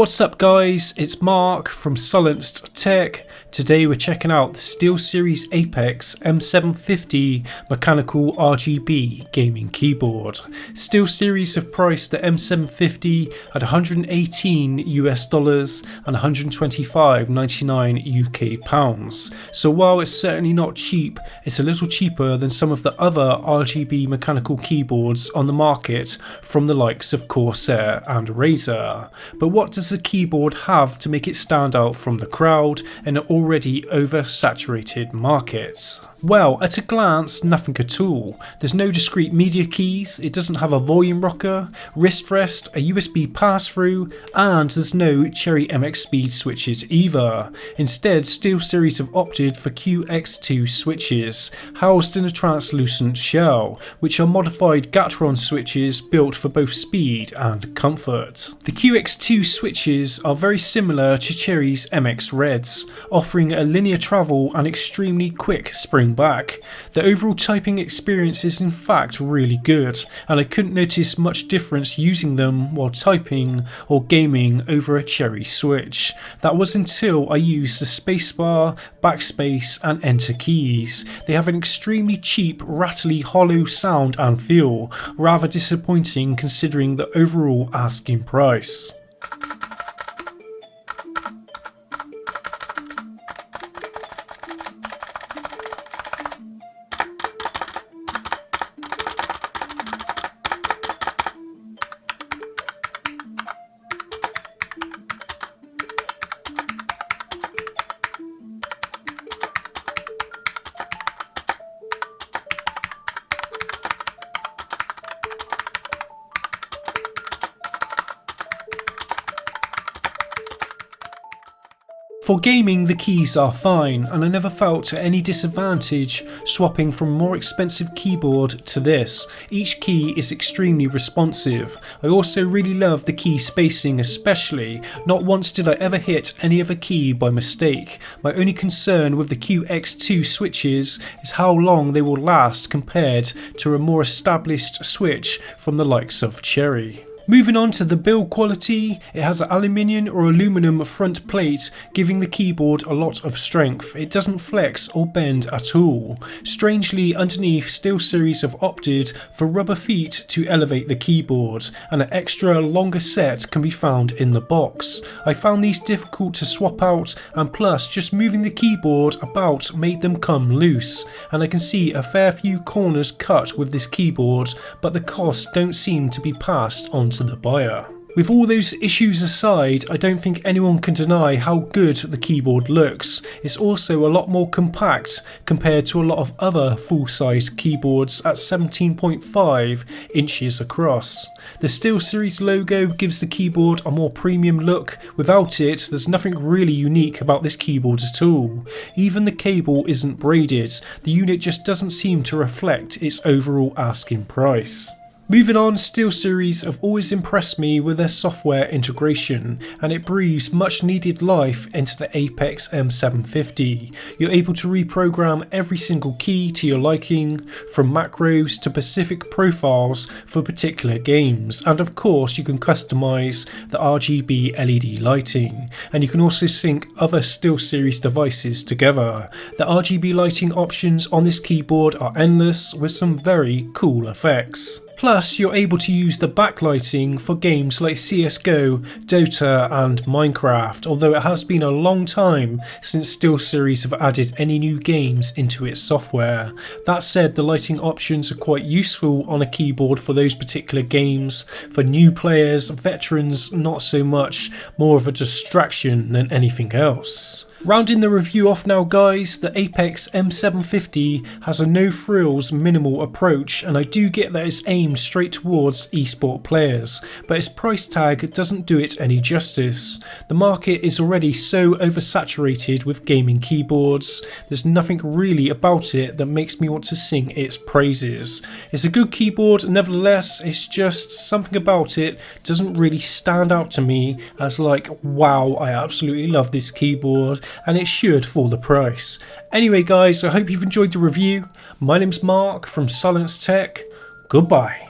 What's up guys, it's Mark from Silenced Tech. Today we're checking out the SteelSeries Apex M750 mechanical RGB gaming keyboard. SteelSeries have priced the M750 at $118 US and $125.99 UK pounds. So while it's certainly not cheap, it's a little cheaper than some of the other RGB mechanical keyboards on the market from the likes of Corsair and Razer. But what does the keyboard have to make it stand out from the crowd in an already oversaturated market? Well, at a glance, nothing at all. There's no discrete media keys, it doesn't have a volume rocker, wrist rest, a USB pass-through, and there's no Cherry MX speed switches either. Instead, SteelSeries have opted for QX2 switches, housed in a translucent shell, which are modified Gatron switches built for both speed and comfort. The QX2 switches are very similar to Cherry's MX Reds, offering a linear travel and extremely quick spring back. The overall typing experience is in fact really good, and I couldn't notice much difference using them while typing or gaming over a Cherry switch. That was until I used the spacebar, backspace and enter keys. They have an extremely cheap, rattly, hollow sound and feel, rather disappointing considering the overall asking price. For gaming, the keys are fine, and I never felt at any disadvantage swapping from a more expensive keyboard to this. Each key is extremely responsive. I also really love the key spacing especially. Not once did I ever hit any other key by mistake. My only concern with the QX2 switches is how long they will last compared to a more established switch from the likes of Cherry. Moving on to the build quality, it has an aluminium or aluminum front plate, giving the keyboard a lot of strength. It doesn't flex or bend at all. Strangely, underneath, SteelSeries have opted for rubber feet to elevate the keyboard, and an extra longer set can be found in the box. I found these difficult to swap out, and plus just moving the keyboard about made them come loose, and I can see a fair few corners cut with this keyboard, but the costs don't seem to be passed on to the buyer. With all those issues aside, I don't think anyone can deny how good the keyboard looks. It's also a lot more compact compared to a lot of other full-sized keyboards at 17.5 inches across. The SteelSeries logo gives the keyboard a more premium look. Without it, there's nothing really unique about this keyboard at all. Even the cable isn't braided. The unit just doesn't seem to reflect its overall asking price. Moving on, SteelSeries have always impressed me with their software integration, and it breathes much needed life into the Apex M750. You're able to reprogram every single key to your liking, from macros to specific profiles for particular games, and of course you can customize the RGB LED lighting, and you can also sync other SteelSeries devices together. The RGB lighting options on this keyboard are endless, with some very cool effects. Plus, you're able to use the backlighting for games like CSGO, Dota and Minecraft, although it has been a long time since SteelSeries have added any new games into its software. That said, the lighting options are quite useful on a keyboard for those particular games. For new players, veterans not so much, more of a distraction than anything else. Rounding the review off now guys, the Apex M750 has a no frills minimal approach, and I do get that it's aimed straight towards esport players, but its price tag doesn't do it any justice. The market is already so oversaturated with gaming keyboards, there's nothing really about it that makes me want to sing its praises. It's a good keyboard nevertheless, it's just something about it doesn't really stand out to me as like, wow, I absolutely love this keyboard, and it should for the price. Anyway guys, I hope you've enjoyed the review. My name's Mark from Silenced Tech. Goodbye.